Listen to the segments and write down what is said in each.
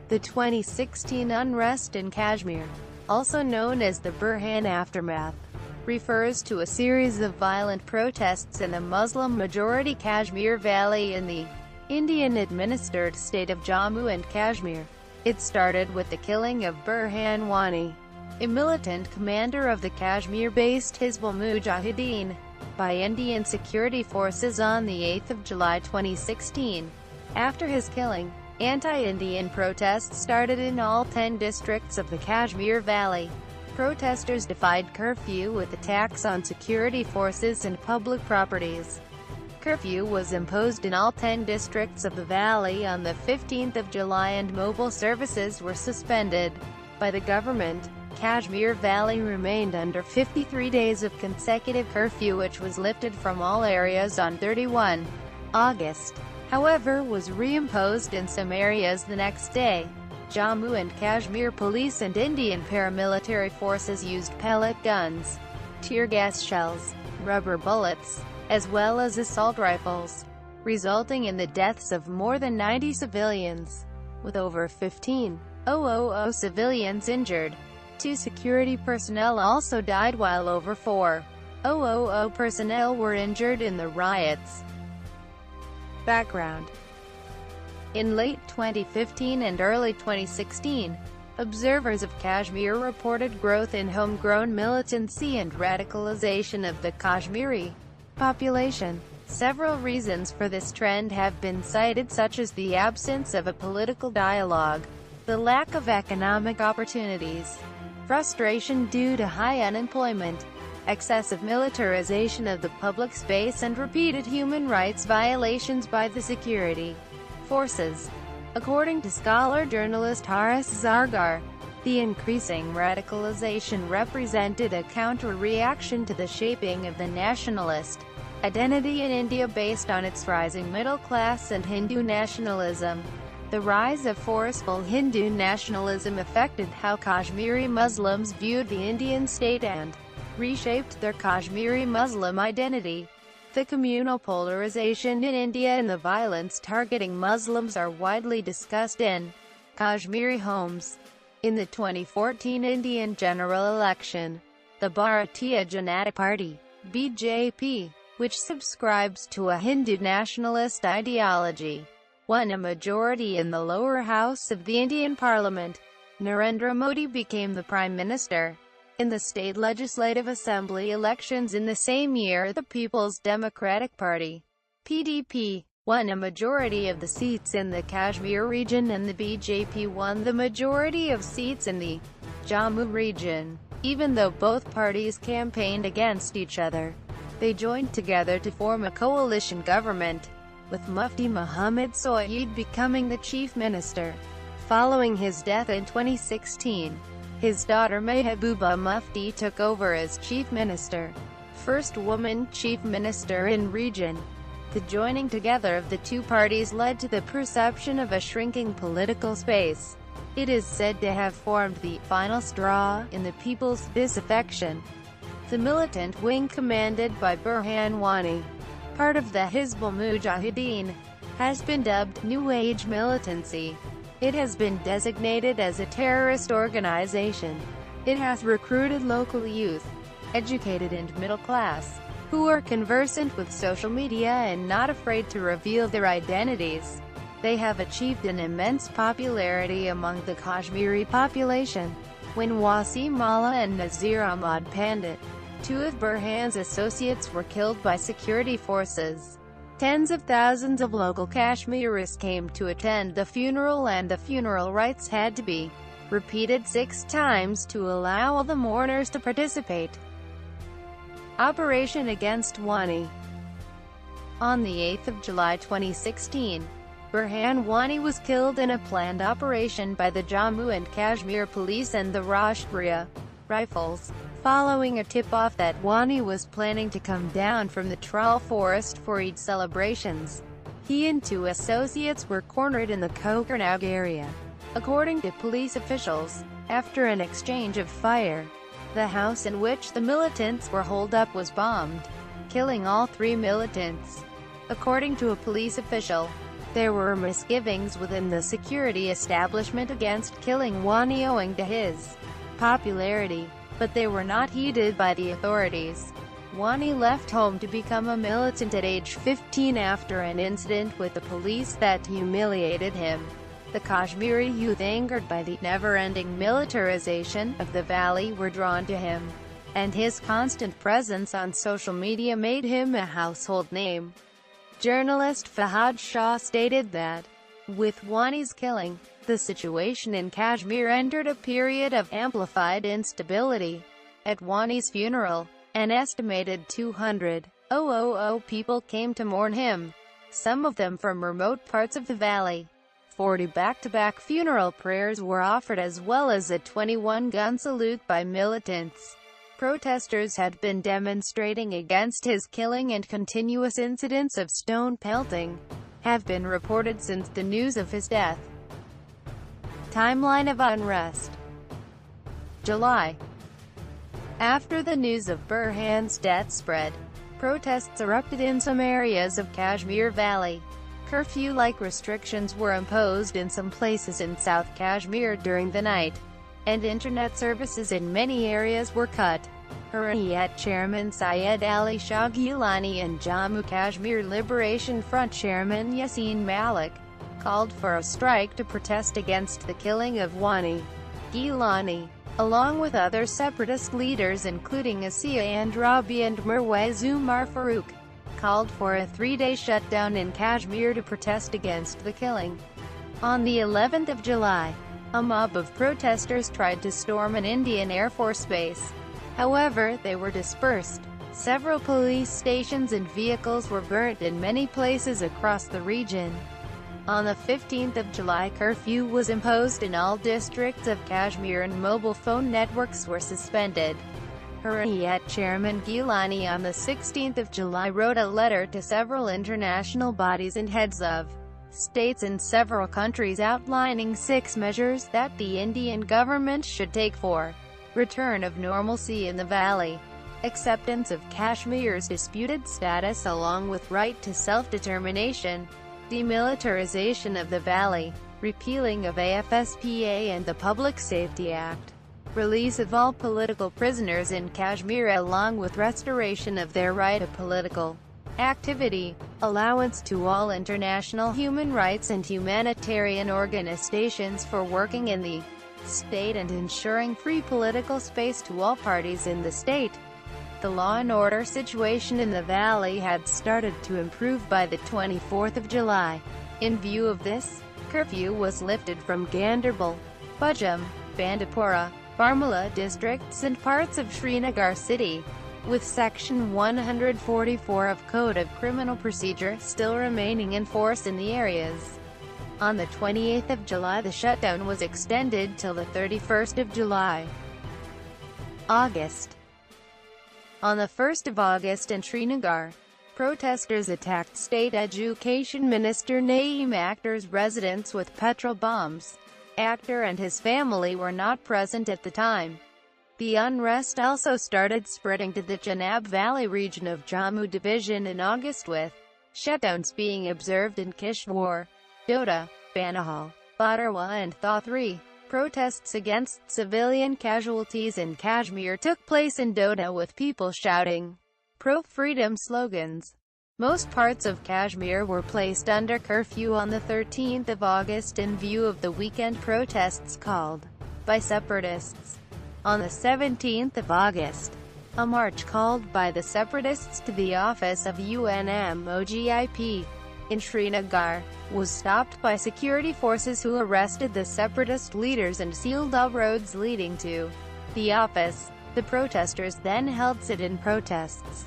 The 2016 unrest in Kashmir, also known as the Burhan aftermath, refers to a series of violent protests in the Muslim-majority Kashmir Valley in the Indian-administered state of Jammu and Kashmir. It started with the killing of Burhan Wani, a militant commander of the Kashmir-based Hizbul Mujahideen, by Indian security forces on 8 July 2016. After his killing, anti-Indian protests started in all 10 districts of the Kashmir Valley. Protesters defied curfew with attacks on security forces and public properties. Curfew was imposed in all 10 districts of the valley on the 15th of July and mobile services were suspended by the government. Kashmir Valley remained under 53 days of consecutive curfew, which was lifted from all areas on 31 August. However, was reimposed in some areas the next day. Jammu and Kashmir police and Indian paramilitary forces used pellet guns, tear gas shells, rubber bullets, as well as assault rifles, resulting in the deaths of more than 90 civilians, with over 1,500 civilians injured. 2 security personnel also died while over 400 personnel were injured in the riots. Background: in late 2015 and early 2016, observers of Kashmir reported growth in homegrown militancy and radicalization of the Kashmiri population. Several reasons for this trend have been cited, such as the absence of a political dialogue, the lack of economic opportunities, frustration due to high unemployment, excessive militarization of the public space, and repeated human rights violations by the security forces. According to scholar-journalist Haris Zargar, the increasing radicalization represented a counter-reaction to the shaping of the nationalist identity in India based on its rising middle class and Hindu nationalism. The rise of forceful Hindu nationalism affected how Kashmiri Muslims viewed the Indian state and reshaped their Kashmiri Muslim identity. The communal polarization in India and the violence targeting Muslims are widely discussed in Kashmiri homes. In the 2014 Indian general election, the Bharatiya Janata Party (BJP), which subscribes to a Hindu nationalist ideology, won a majority in the lower house of the Indian Parliament. Narendra Modi became the Prime Minister. In the state legislative assembly elections in the same year, the People's Democratic Party (PDP) won a majority of the seats in the Kashmir region, and the BJP won the majority of seats in the Jammu region. Even though both parties campaigned against each other, they joined together to form a coalition government, with Mufti Muhammad Soyid becoming the chief minister. Following his death in 2016, his daughter Mehbooba Mufti took over as chief minister, first woman chief minister in region. The joining together of the two parties led to the perception of a shrinking political space. It is said to have formed the final straw in the people's disaffection. The Militant Wing, commanded by Burhan Wani, part of the Hizbul Mujahideen, has been dubbed New Age militancy. It has been designated as a terrorist organization. It has recruited local youth, educated and middle class, who are conversant with social media and not afraid to reveal their identities. They have achieved an immense popularity among the Kashmiri population. When Wasim Allah and Nazir Ahmad Pandit, 2 of Burhan's associates, were killed by security forces, tens of thousands of local Kashmiris came to attend the funeral, and the funeral rites had to be repeated 6 times to allow all the mourners to participate. Operation against Wani. On 8 July 2016, Burhan Wani was killed in a planned operation by the Jammu and Kashmir police and the Rashtriya Rifles, following a tip-off that Wani was planning to come down from the Tral forest for Eid celebrations. He and 2 associates were cornered in the Kokarnag area. According to police officials, after an exchange of fire, the house in which the militants were holed up was bombed, killing all 3 militants. According to a police official, There were misgivings within the security establishment against killing Wani owing to his popularity, but they were not heeded by the authorities. Wani left home to become a militant at age 15 after an incident with the police that humiliated him. The Kashmiri youth, angered by the never-ending militarization of the valley, were drawn to him, and his constant presence on social media made him a household name. Journalist Fahad Shah stated that, with Wani's killing, the situation in Kashmir entered a period of amplified instability. At Wani's funeral, an estimated 200,000 people came to mourn him, some of them from remote parts of the valley. 40 back-to-back funeral prayers were offered, as well as a 21-gun salute by militants. Protesters had been demonstrating against his killing, and continuous incidents of stone pelting have been reported since the news of his death. Timeline of unrest. July. After the news of Burhan's death spread, protests erupted in some areas of Kashmir Valley. Curfew-like restrictions were imposed in some places in South Kashmir during the night, and internet services in many areas were cut. Hurriyat chairman Syed Ali Shah Gilani and Jammu Kashmir Liberation Front chairman Yasin Malik called for a strike to protest against the killing of Wani. Gilani, along with other separatist leaders including Asiya Andrabi and Mirwaiz Umar Farooq, called for a 3-day shutdown in Kashmir to protest against the killing. On the 11th of July, a mob of protesters tried to storm an Indian Air Force base. However, they were dispersed. Several police stations and vehicles were burnt in many places across the region. On the 15th of July, curfew was imposed in all districts of Kashmir and mobile phone networks were suspended. Hurriyat chairman Gilani on the 16th of July wrote a letter to several international bodies and heads of states in several countries outlining 6 measures that the Indian government should take for return of normalcy in the valley, acceptance of Kashmir's disputed status along with right to self-determination, demilitarization of the valley, repealing of AFSPA and the Public Safety Act, release of all political prisoners in Kashmir along with restoration of their right to political activity, allowance to all international human rights and humanitarian organizations for working in the state and ensuring free political space to all parties in the state. The law and order situation in the valley had started to improve by the 24th of July. In view of this, curfew was lifted from Ganderbal, Bajam, Bandipora, Barmala districts and parts of Srinagar city, with Section 144 of Code of Criminal Procedure still remaining in force in the areas. On the 28th of July, the shutdown was extended till the 31st of July. August. On the 1st of August in Srinagar, protesters attacked State Education Minister Naeem Akhtar's residence with petrol bombs. Akhtar and his family were not present at the time. The unrest also started spreading to the Chenab Valley region of Jammu Division in August, with shutdowns being observed in Kishwar, Doda, Banihal, Badarwa and Thatri. Protests against civilian casualties in Kashmir took place in Doda with people shouting pro-freedom slogans. Most parts of Kashmir were placed under curfew on the 13th of August in view of the weekend protests called by separatists. On the 17th of August, a march called by the separatists to the office of UNMOGIP in Srinagar was stopped by security forces who arrested the separatist leaders and sealed all roads leading to the office. The protesters then held sit-in protests.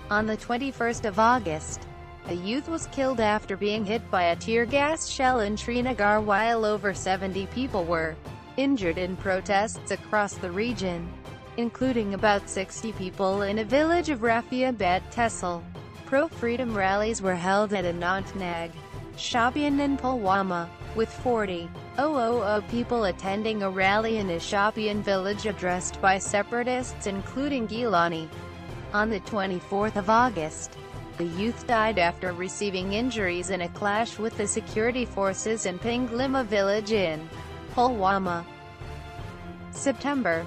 On the 21st of August, a youth was killed after being hit by a tear gas shell in Srinagar, while over 70 people were injured in protests across the region, including about 60 people in a village of Rafiabad Tehsil. Pro-freedom rallies were held at Anantnag, Shopian and Pulwama, with 40,000 people attending a rally in a Shopian village addressed by separatists including Gilani. On the 24th of August, The youth died after receiving injuries in a clash with the security forces in Pinglima village in Pulwama. September.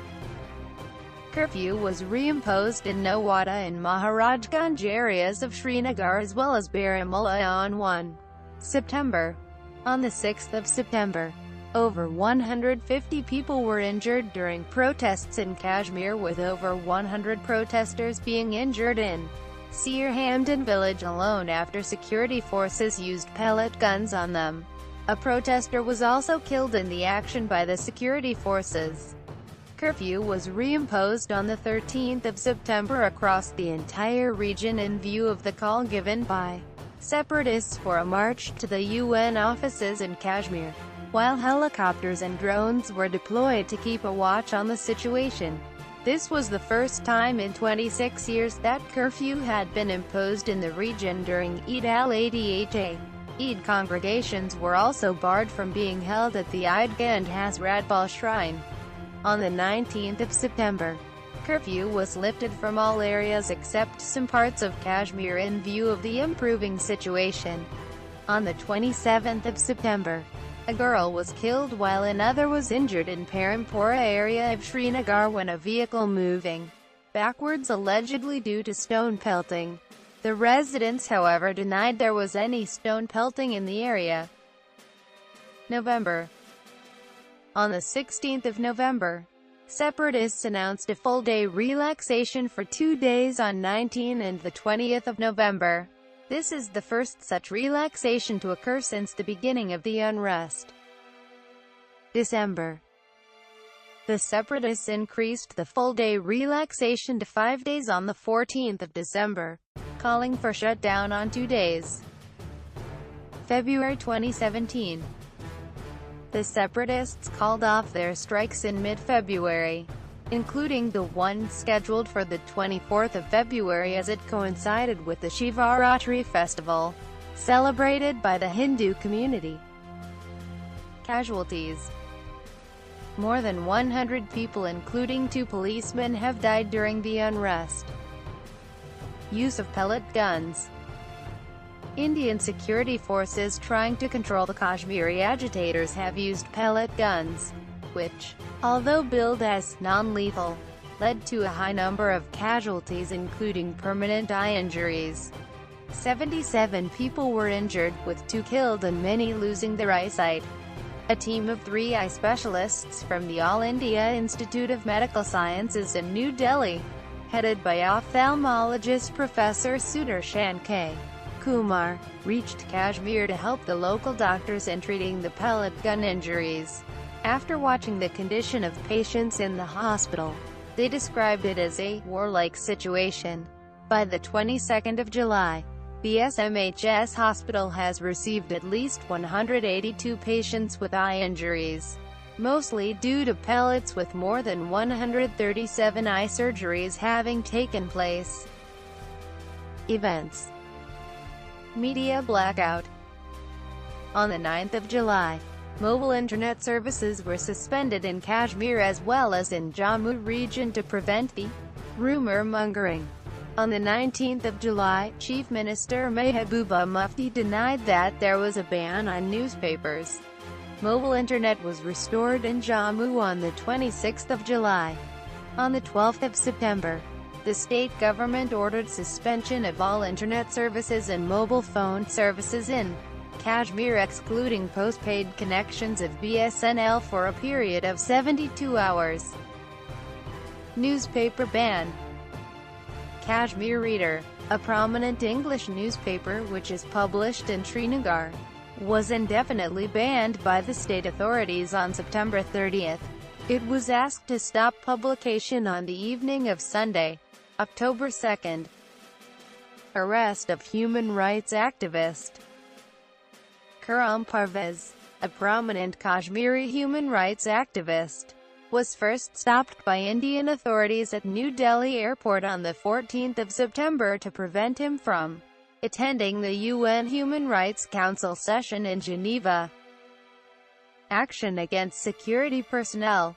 Curfew was reimposed in Nawada and Maharajganj areas of Srinagar as well as Baramulla on 1 September. On the 6th of September, over 150 people were injured during protests in Kashmir, with over 100 protesters being injured in Sirhamdan village alone after security forces used pellet guns on them. A protester was also killed in the action by the security forces. Curfew was reimposed on the 13th of September across the entire region in view of the call given by separatists for a march to the UN offices in Kashmir, while helicopters and drones were deployed to keep a watch on the situation. This was the first time in 26 years that curfew had been imposed in the region during Eid al-Adha. Eid congregations were also barred from being held at the Eidgah and Hazrat Bal shrine. On the 19th of September, curfew was lifted from all areas except some parts of Kashmir in view of the improving situation. On the 27th of September, a girl was killed while another was injured in Parampura area of Srinagar when a vehicle moving backwards allegedly due to stone pelting. The residents, however, denied there was any stone pelting in the area. November. On the 16th of November, separatists announced a full-day relaxation for 2 days on 19 and the 20th of November. This is the first such relaxation to occur since the beginning of the unrest. December. The separatists increased the full-day relaxation to 5 days on the 14th of December, calling for shutdown on 2 days. February 2017. The separatists called off their strikes in mid-February, including the one scheduled for the 24th of February as it coincided with the Shivaratri festival, celebrated by the Hindu community. Casualties. More than 100 people including 2 policemen have died during the unrest. Use of pellet guns. Indian security forces trying to control the Kashmiri agitators have used pellet guns, which, although billed as non-lethal, led to a high number of casualties including permanent eye injuries. 77 people were injured, with 2 killed and many losing their eyesight. A team of 3 eye specialists from the All India Institute of Medical Sciences in New Delhi, headed by ophthalmologist Professor Sudarshan K. Kumar, reached Kashmir to help the local doctors in treating the pellet gun injuries. After watching the condition of patients in the hospital, they described it as a warlike situation. By the 22nd of July, the SMHS hospital has received at least 182 patients with eye injuries, mostly due to pellets, with more than 137 eye surgeries having taken place. Events. Media blackout. On the 9th of July, mobile internet services were suspended in Kashmir as well as in Jammu region to prevent the rumor-mongering. On the 19th of July, Chief Minister Mehbooba Mufti denied that there was a ban on newspapers. Mobile internet was restored in Jammu on the 26th of July. On the 12th of September, the state government ordered suspension of all internet services and mobile phone services in Kashmir, excluding postpaid connections of BSNL for a period of 72 hours. Newspaper ban. Kashmir Reader, a prominent English newspaper which is published in Srinagar, was indefinitely banned by the state authorities on September 30th. It was asked to stop publication on the evening of Sunday, October 2nd. Arrest of human rights activist Khurram Parvez, a prominent Kashmiri human rights activist, was first stopped by Indian authorities at New Delhi airport on the 14th of September to prevent him from attending the UN Human Rights Council session in Geneva. Action against security personnel.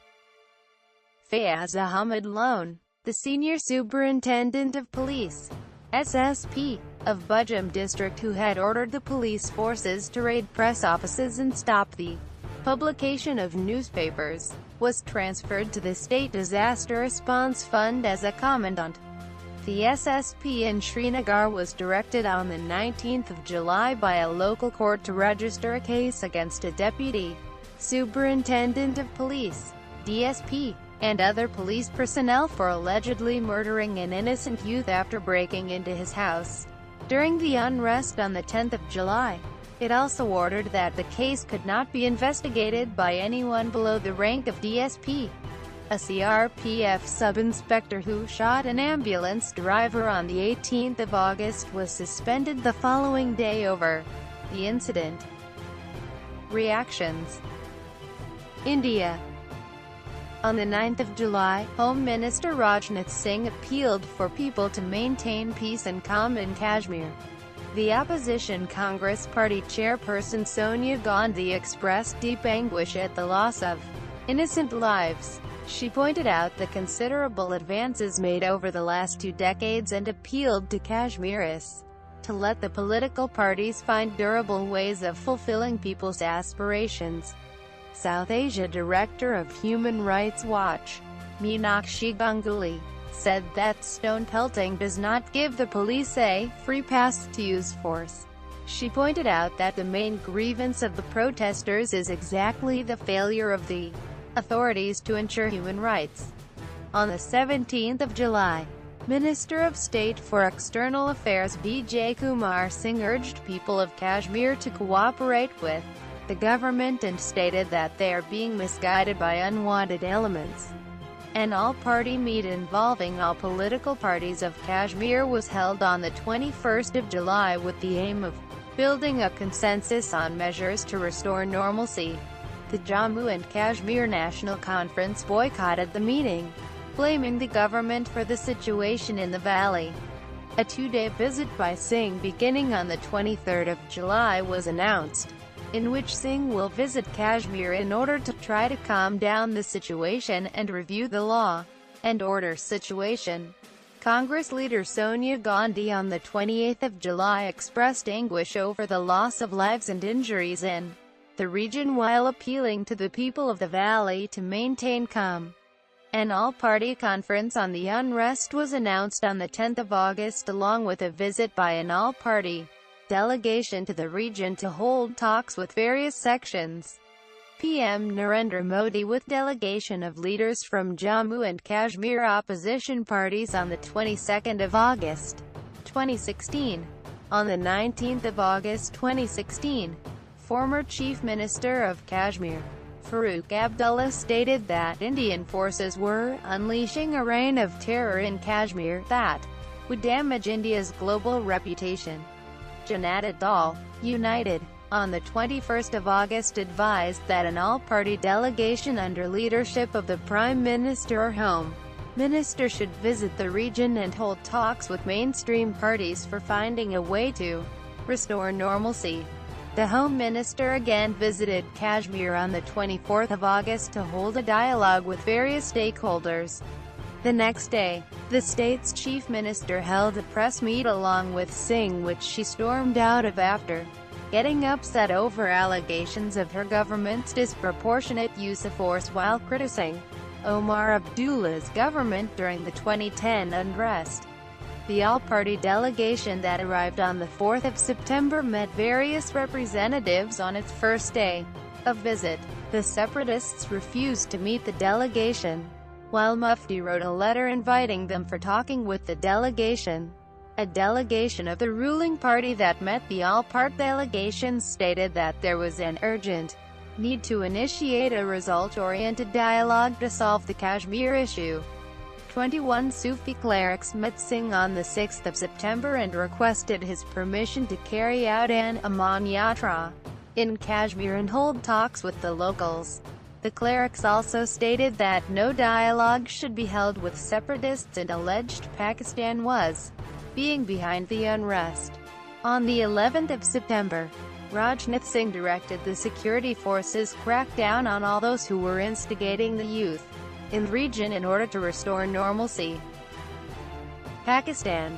Fayaz Ahmed Lone, the senior superintendent of police, SSP, of Bujam district, who had ordered the police forces to raid press offices and stop the publication of newspapers, was transferred to the State Disaster Response Fund as a commandant. The SSP in Srinagar was directed on the 19th of July by a local court to register a case against a deputy superintendent of police, DSP, and other police personnel for allegedly murdering an innocent youth after breaking into his house during the unrest on the 10th of July. It also ordered that the case could not be investigated by anyone below the rank of DSP. A CRPF sub-inspector who shot an ambulance driver on the 18th of August was suspended the following day over the incident. Reactions. India. On the 9th of July, Home Minister Rajnath Singh appealed for people to maintain peace and calm in Kashmir. The opposition Congress Party chairperson Sonia Gandhi expressed deep anguish at the loss of innocent lives. She pointed out the considerable advances made over the last 2 decades and appealed to Kashmiris to let the political parties find durable ways of fulfilling people's aspirations. South Asia Director of Human Rights Watch, Meenakshi Ganguly, said that stone pelting does not give the police a free pass to use force. She pointed out that the main grievance of the protesters is exactly the failure of the authorities to ensure human rights. On the 17th of July, Minister of State for External Affairs Vijay Kumar Singh urged people of Kashmir to cooperate with the government and stated that they are being misguided by unwanted elements. An all-party meet involving all political parties of Kashmir was held on the 21st of July with the aim of building a consensus on measures to restore normalcy. The Jammu and Kashmir National Conference boycotted the meeting, blaming the government for the situation in the valley. A 2-day visit by Singh beginning on the 23rd of July was announced, in which Singh will visit Kashmir in order to try to calm down the situation and review the law and order situation. Congress leader Sonia Gandhi on the 28th of July expressed anguish over the loss of lives and injuries in the region while appealing to the people of the valley to maintain calm. An all-party conference on the unrest was announced on the 10th of August along with a visit by an all-party delegation to the region to hold talks with various sections. PM Narendra Modi with delegation of leaders from Jammu and Kashmir opposition parties on the 22nd of August, 2016. On the 19th of August 2016, former Chief Minister of Kashmir, Farooq Abdullah stated that Indian forces were unleashing a reign of terror in Kashmir that would damage India's global reputation. Janata Dal, United, on the 21st of August advised that an all-party delegation under leadership of the Prime Minister or Home Minister should visit the region and hold talks with mainstream parties for finding a way to restore normalcy. The Home Minister again visited Kashmir on the 24th of August to hold a dialogue with various stakeholders. The next day, the state's chief minister held a press meet along with Singh, which she stormed out of after getting upset over allegations of her government's disproportionate use of force while criticizing Omar Abdullah's government during the 2010 unrest. The all-party delegation that arrived on the 4th of September met various representatives on its first day of visit. The separatists refused to meet the delegation, while Mufti wrote a letter inviting them for talking with the delegation. A delegation of the ruling party that met the all-part delegation stated that there was an urgent need to initiate a result-oriented dialogue to solve the Kashmir issue. 21 Sufi clerics met Singh on the 6th of September and requested his permission to carry out an Aman Yatra in Kashmir and hold talks with the locals. The clerics also stated that no dialogue should be held with separatists and alleged Pakistan was being behind the unrest. On the 11th of September, Rajnath Singh directed the security forces crack down on all those who were instigating the youth in the region in order to restore normalcy. Pakistan.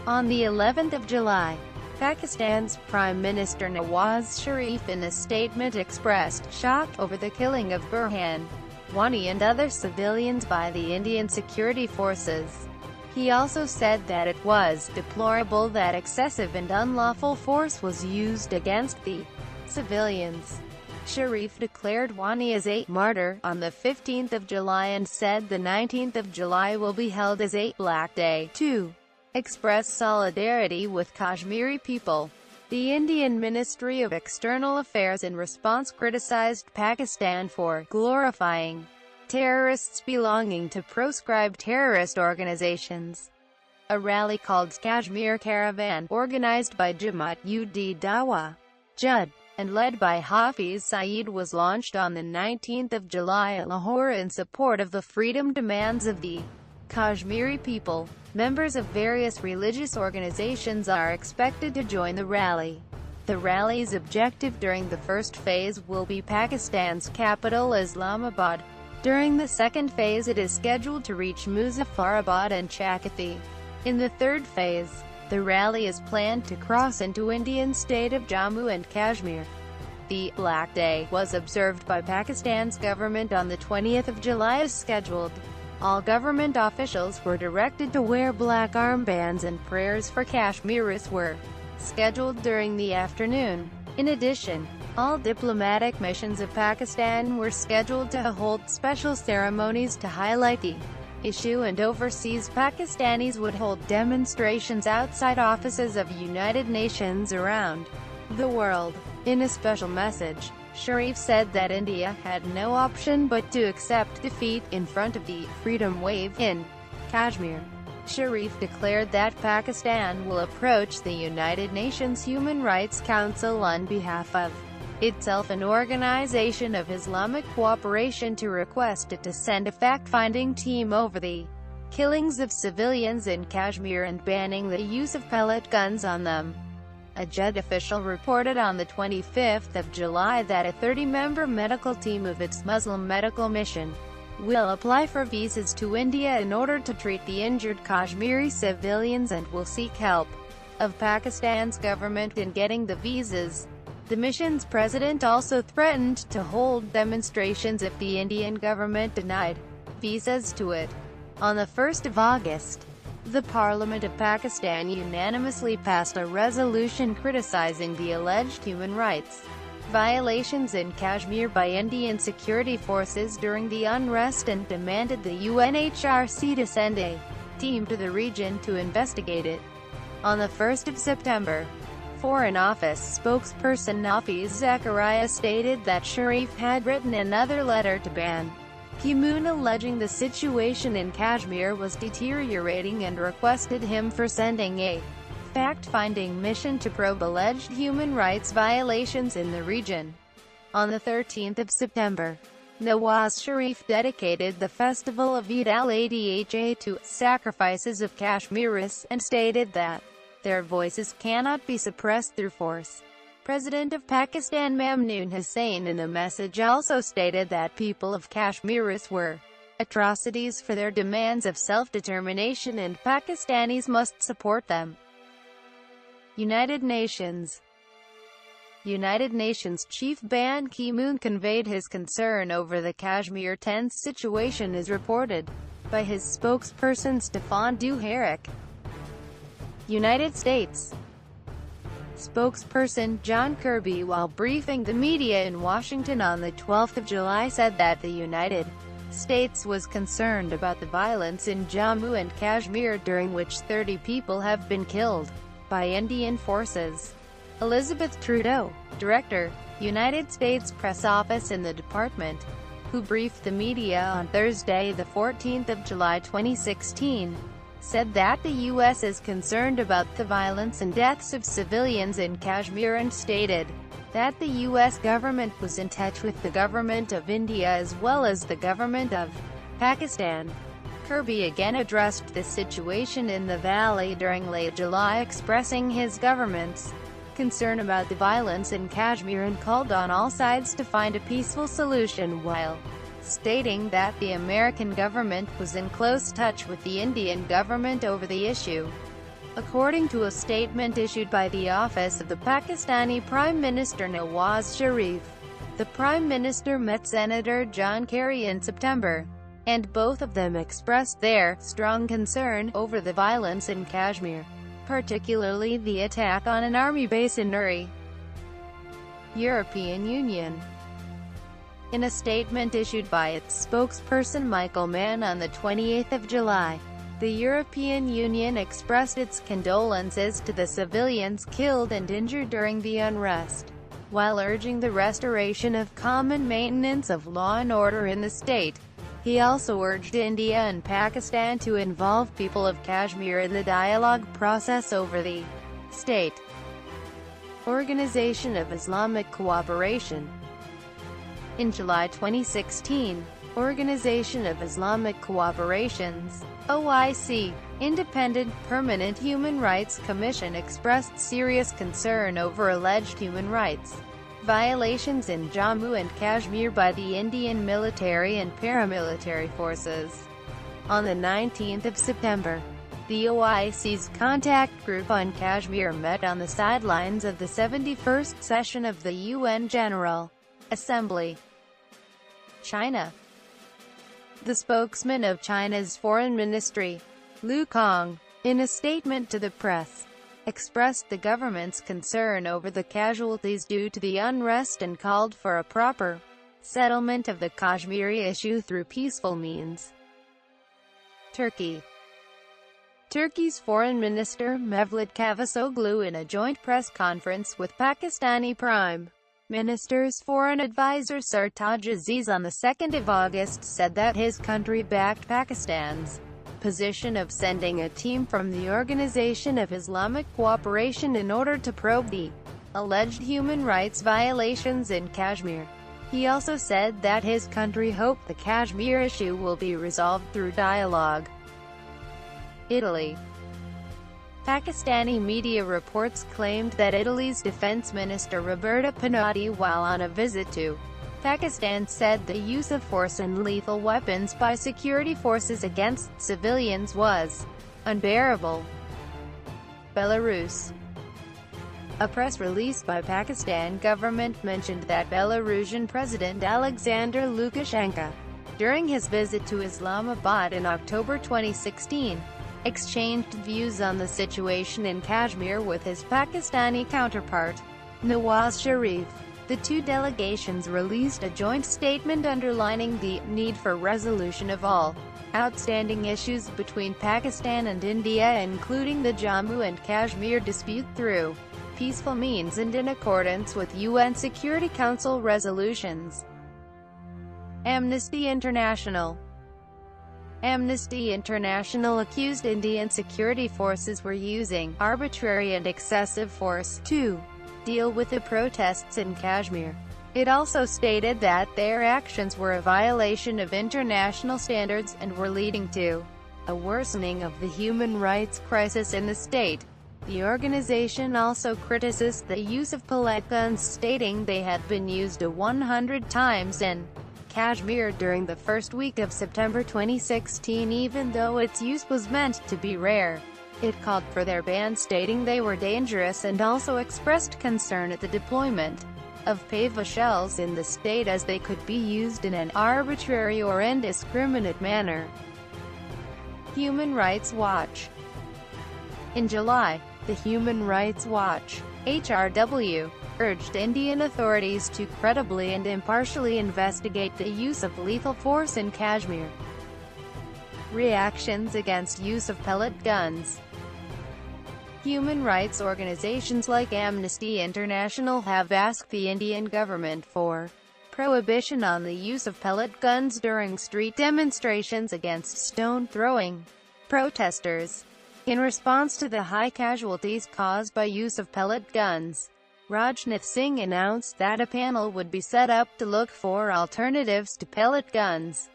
On the 11th of July, Pakistan's Prime Minister Nawaz Sharif in a statement expressed shock over the killing of Burhan Wani and other civilians by the Indian security forces. He also said that it was deplorable that excessive and unlawful force was used against the civilians. Sharif declared Wani as a martyr on the 15th of July and said the 19th of July will be held as a Black Day, to express solidarity with Kashmiri people. The Indian Ministry of External Affairs in response criticized Pakistan for glorifying terrorists belonging to proscribed terrorist organizations. A rally called Kashmir Caravan, organized by Jamaat-ud-Dawa Jud and led by Hafiz Saeed, was launched on the 19th of July at Lahore in support of the freedom demands of the Kashmiri people. Members of various religious organizations are expected to join the rally. The rally's objective during the first phase will be Pakistan's capital Islamabad. During the second phase it is scheduled to reach Muzaffarabad and Chakati. In the third phase, the rally is planned to cross into Indian state of Jammu and Kashmir. The Black Day was observed by Pakistan's government on the 20th of July as scheduled. All government officials were directed to wear black armbands and prayers for Kashmiris were scheduled during the afternoon. In addition, all diplomatic missions of Pakistan were scheduled to hold special ceremonies to highlight the issue, and overseas Pakistanis would hold demonstrations outside offices of United Nations around the world. In a special message, Sharif said that India had no option but to accept defeat in front of the freedom wave in Kashmir. Sharif declared that Pakistan will approach the United Nations Human Rights Council on behalf of itself, an organization of Islamic cooperation, to request it to send a fact-finding team over the killings of civilians in Kashmir and banning the use of pellet guns on them. A Jud official reported on the 25th of July that a 30-member medical team of its Muslim medical mission will apply for visas to India in order to treat the injured Kashmiri civilians and will seek help of Pakistan's government in getting the visas. The mission's president also threatened to hold demonstrations if the Indian government denied visas to it. On the 1st of August, the Parliament of Pakistan unanimously passed a resolution criticizing the alleged human rights violations in Kashmir by Indian security forces during the unrest and demanded the UNHRC to send a team to the region to investigate it. On the 1st of September, Foreign Office spokesperson Nafiz Zakaria stated that Sharif had written another letter to Ban Ki-moon alleging the situation in Kashmir was deteriorating and requested him for sending a fact-finding mission to probe alleged human rights violations in the region. On the 13th of September, Nawaz Sharif dedicated the festival of Eid al-Adha to sacrifices of Kashmiris, and stated that their voices cannot be suppressed through force. President of Pakistan Mamnoon Hussain in a message also stated that people of Kashmiris were atrocities for their demands of self-determination and Pakistanis must support them. United Nations Chief Ban Ki-moon conveyed his concern over the Kashmir tense situation as reported by his spokesperson Stefan Dujarric. United States spokesperson John Kirby, while briefing the media in Washington on the 12th of July, said that the United States was concerned about the violence in Jammu and Kashmir, during which 30 people have been killed by Indian forces. Elizabeth Trudeau, Director, United States Press Office in the Department, who briefed the media on Thursday, the 14th of July 2016, said that the U.S. is concerned about the violence and deaths of civilians in Kashmir and stated that the U.S. government was in touch with the government of India as well as the government of Pakistan. Kirby again addressed the situation in the valley during late July, expressing his government's concern about the violence in Kashmir and called on all sides to find a peaceful solution, while stating that the American government was in close touch with the Indian government over the issue. according to a statement issued by the office of the Pakistani Prime Minister Nawaz Sharif. The Prime Minister met Senator John Kerry in September, and both of them expressed their strong concern over the violence in Kashmir, particularly the attack on an army base in Uri. European Union. In a statement issued by its spokesperson Michael Mann on the 28th of July, the European Union expressed its condolences to the civilians killed and injured during the unrest, while urging the restoration of calm and maintenance of law and order in the state. He also urged India and Pakistan to involve people of Kashmir in the dialogue process over the state. Organization of Islamic Cooperation. In July 2016, Organization of Islamic Cooperation's OIC, Independent Permanent Human Rights Commission expressed serious concern over alleged human rights violations in Jammu and Kashmir by the Indian military and paramilitary forces. On the 19th of September, the OIC's contact group on Kashmir met on the sidelines of the 71st session of the UN General Assembly. China. The spokesman of China's foreign ministry, Lu Kang, in a statement to the press, expressed the government's concern over the casualties due to the unrest and called for a proper settlement of the Kashmiri issue through peaceful means. Turkey. Turkey's Foreign Minister Mevlut Cavusoglu, in a joint press conference with Pakistani Prime Minister's Foreign Advisor Sartaj Aziz on the 2nd of August, said that his country backed Pakistan's position of sending a team from the Organization of Islamic Cooperation in order to probe the alleged human rights violations in Kashmir. He also said that his country hoped the Kashmir issue will be resolved through dialogue. Italy. Pakistani media reports claimed that Italy's Defense Minister Roberto Pinotti, while on a visit to Pakistan, said the use of force and lethal weapons by security forces against civilians was unbearable. Belarus. A press release by Pakistan government mentioned that Belarusian President Alexander Lukashenko, during his visit to Islamabad in October 2016, exchanged views on the situation in Kashmir with his Pakistani counterpart, Nawaz Sharif. The two delegations released a joint statement underlining the need for resolution of all outstanding issues between Pakistan and India, including the Jammu and Kashmir dispute, through peaceful means and in accordance with UN Security Council resolutions. Amnesty International. Amnesty International accused Indian security forces were using arbitrary and excessive force to deal with the protests in Kashmir. It also stated that their actions were a violation of international standards and were leading to a worsening of the human rights crisis in the state. The organization also criticized the use of pellet guns, stating they had been used 100 times in Kashmir during the first week of September 2016, even though its use was meant to be rare. It called for their ban, stating they were dangerous, and also expressed concern at the deployment of PAVA shells in the state, as they could be used in an arbitrary or indiscriminate manner. Human Rights Watch. In July, the Human Rights Watch, HRW, urged Indian authorities to credibly and impartially investigate the use of lethal force in Kashmir. Reactions against use of pellet guns. Human rights organizations like Amnesty International have asked the Indian government for prohibition on the use of pellet guns during street demonstrations against stone-throwing protesters. In response to the high casualties caused by use of pellet guns, Rajnath Singh announced that a panel would be set up to look for alternatives to pellet guns.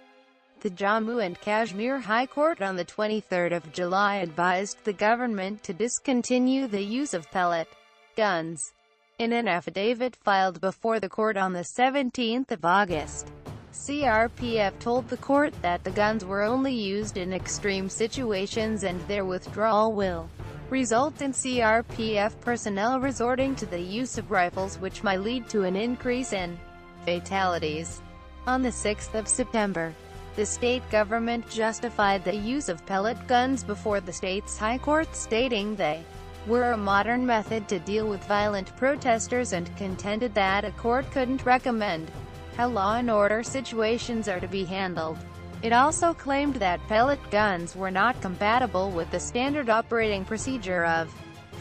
The Jammu and Kashmir High Court on the 23rd of July advised the government to discontinue the use of pellet guns. In an affidavit filed before the court on the 17th of August, CRPF told the court that the guns were only used in extreme situations and their withdrawal will result in CRPF personnel resorting to the use of rifles, which might lead to an increase in fatalities. On the 6th of September, the state government justified the use of pellet guns before the state's high court, stating they were a modern method to deal with violent protesters, and contended that a court couldn't recommend how law and order situations are to be handled. It also claimed that pellet guns were not compatible with the standard operating procedure of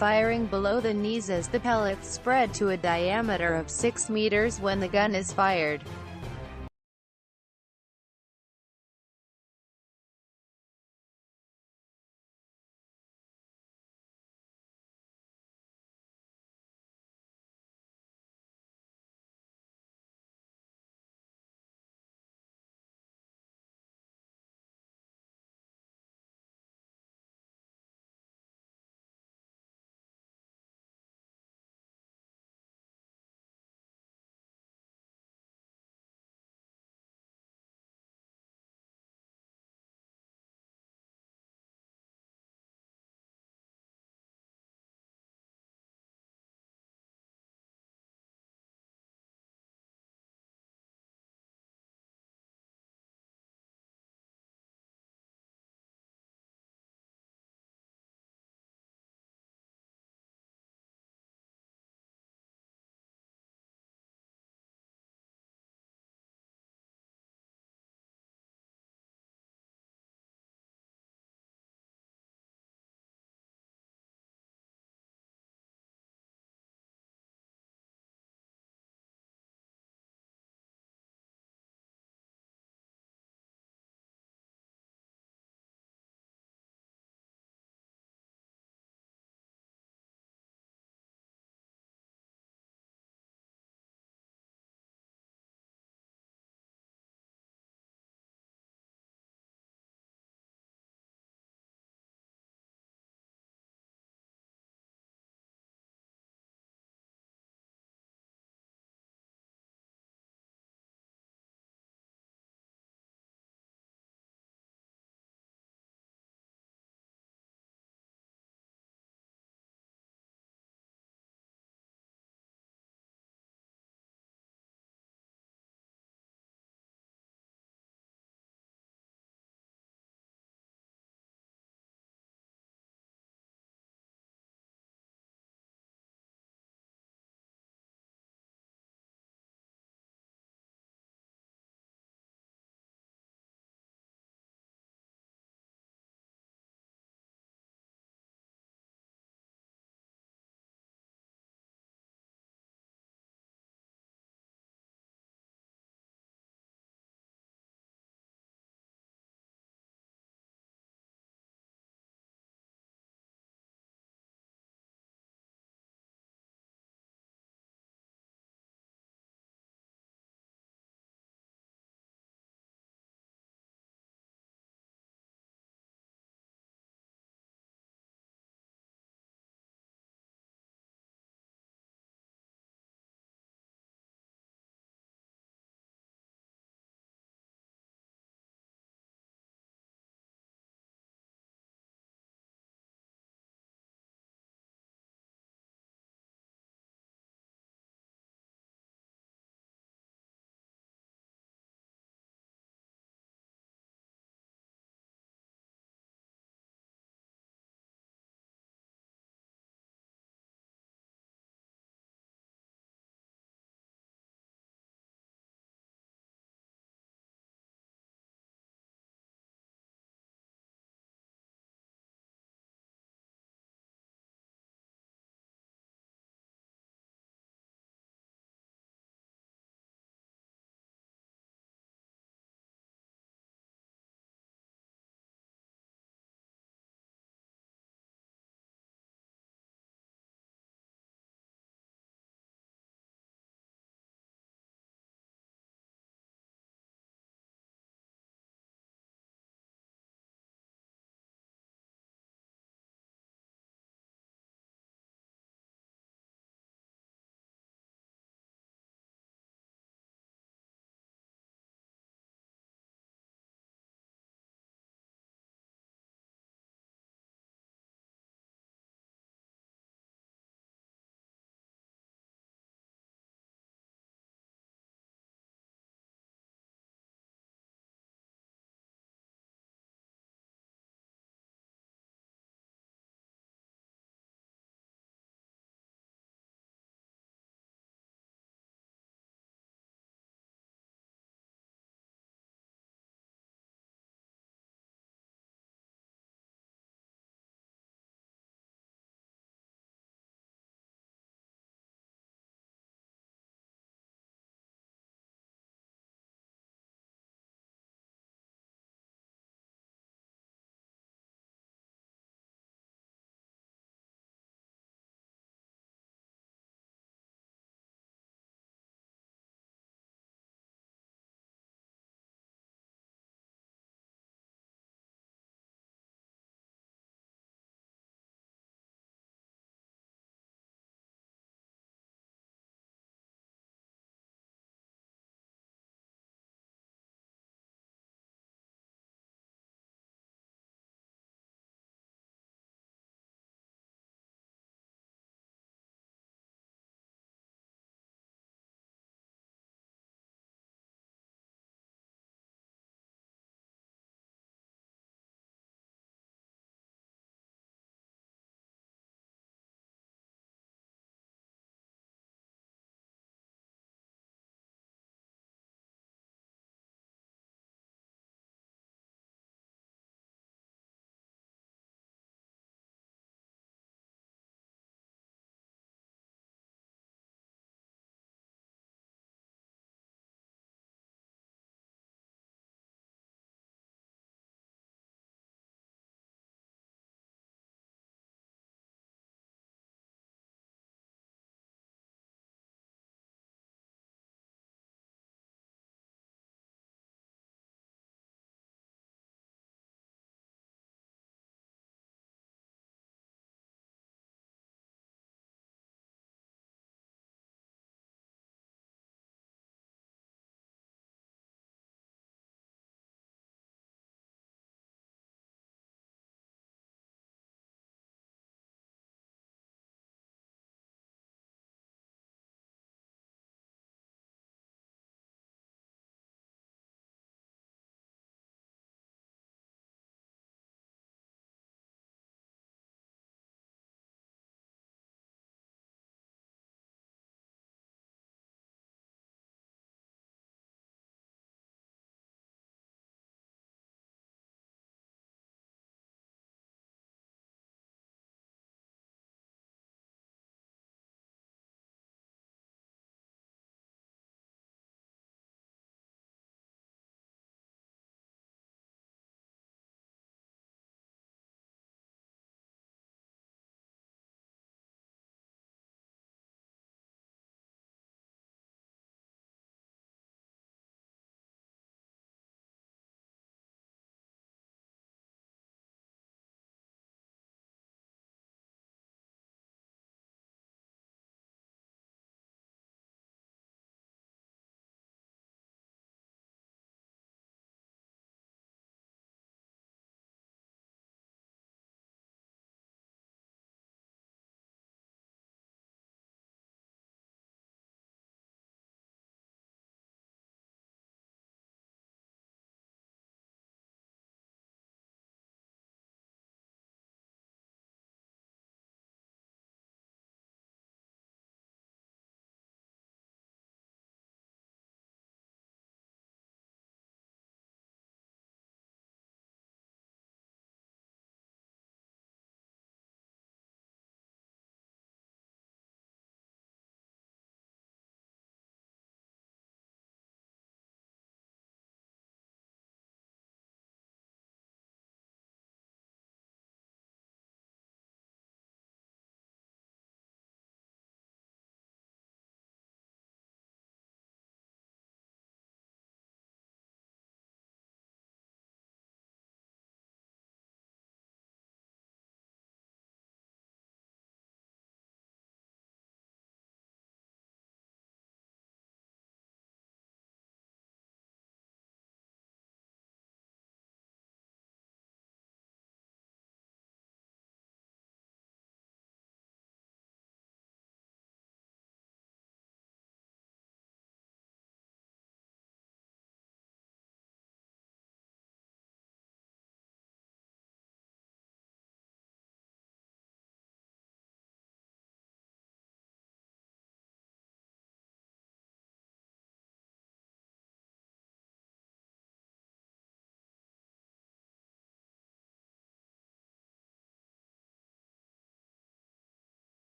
firing below the knees, as the pellets spread to a diameter of 6 meters when the gun is fired.